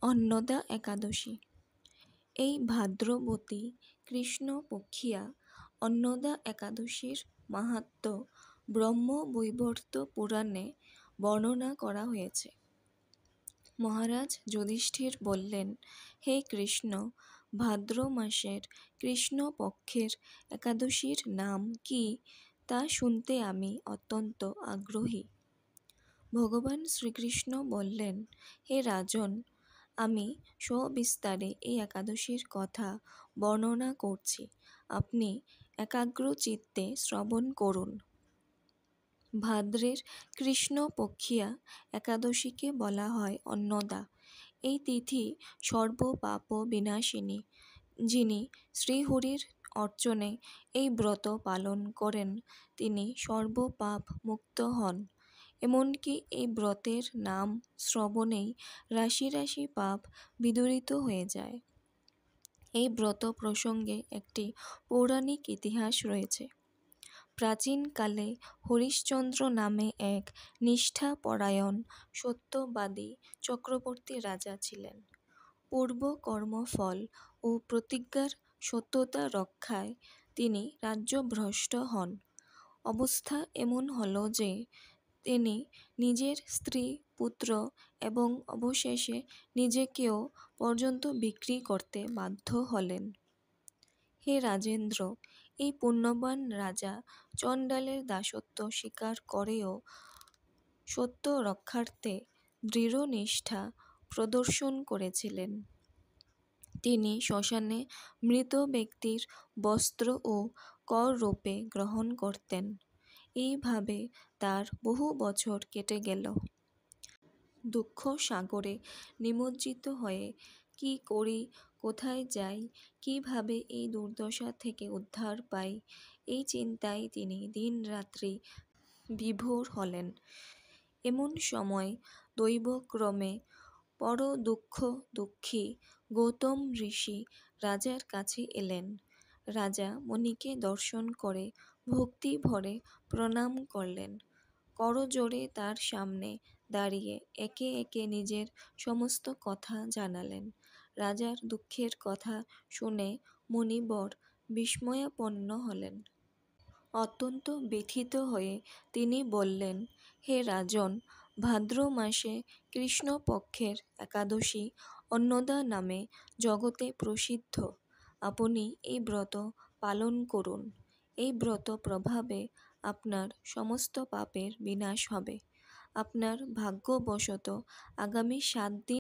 অন্নদা একাদশী। এই ভাদ্রবতী কৃষ্ণপক্ষিয়া অন্নদা একাদশীর মাহাত্ম্য ব্রহ্মবৈবর্ত পুরাণে বর্ণনা করা হয়েছে। মহারাজ যুধিষ্ঠির বললেন, হে কৃষ্ণ, ভাদ্র মাসের কৃষ্ণপক্ষের একাদশীর নাম কি তা শুনতে আমি অত্যন্ত আগ্রহী। ভগবান শ্রীকৃষ্ণ বললেন, হে রাজন, আমি সবিস্তারে এই একাদশীর কথা বর্ণনা করছি, আপনি একাগ্রচিত্তে শ্রবণ করুন। ভাদ্রের কৃষ্ণপক্ষিয়া একাদশীকে বলা হয় অন্নদা। এই তিথি সর্বপাপ বিনাশিনী। যিনি শ্রীহরির অর্চনে এই ব্রত পালন করেন তিনি সর্বপাপ মুক্ত হন। এমনকি এই ব্রতের নাম শ্রবণেই রাশি রাশি পাপ বিদূরিত হয়ে যায়। এই ব্রত প্রসঙ্গে একটি পৌরাণিক ইতিহাস রয়েছে। প্রাচীনকালে হরিশ্চন্দ্র নামে এক নিষ্ঠাপরায়ণ সত্যবাদী চক্রবর্তী রাজা ছিলেন। পূর্ব কর্মফল ও প্রতিজ্ঞার সত্যতা রক্ষায় তিনি রাজ্যভ্রষ্ট হন। অবস্থা এমন হল যে তিনি নিজের স্ত্রী, পুত্র এবং অবশেষে নিজেকেও পর্যন্ত বিক্রি করতে বাধ্য হলেন। হে রাজেন্দ্র, এই পুণ্যবান রাজা চণ্ডালের দাসত্ব স্বীকার করেও সত্য রক্ষার্থে দৃঢ় নিষ্ঠা প্রদর্শন করেছিলেন। তিনি শ্মশানে মৃত ব্যক্তির বস্ত্র ও কর রূপে গ্রহণ করতেন। এইভাবে তার বহু বছর কেটে গেল। দুঃখ সাগরে নিমজ্জিত হয়ে কি করি, কোথায় যাই, কিভাবে এই দুর্দশা থেকে উদ্ধার পাই, এই চিন্তায় তিনি দিনরাত্রি বিভোর হলেন। এমন সময় দৈবক্রমে পর দুঃখী গৌতম ঋষি রাজার কাছে এলেন। রাজা মুনিকে দর্শন করে ভক্তি ভরে প্রণাম করলেন। করজোড়ে তার সামনে দাঁড়িয়ে একে একে নিজের সমস্ত কথা জানালেন। রাজার দুঃখের কথা শুনে মুনিবর বিস্ময়াপন্ন হলেন। অত্যন্ত ব্যথিত হয়ে তিনি বললেন, হে রাজন, ভাদ্র মাসে কৃষ্ণপক্ষের একাদশী অন্নদা নামে জগতে প্রসিদ্ধ। আপনি এই ব্রত পালন করুন। এই ব্রত প্রভাবে আপনার সমস্ত পাপের বিনাশ হবে। আপনার ভাগ্যবশত আগামী 7 দিন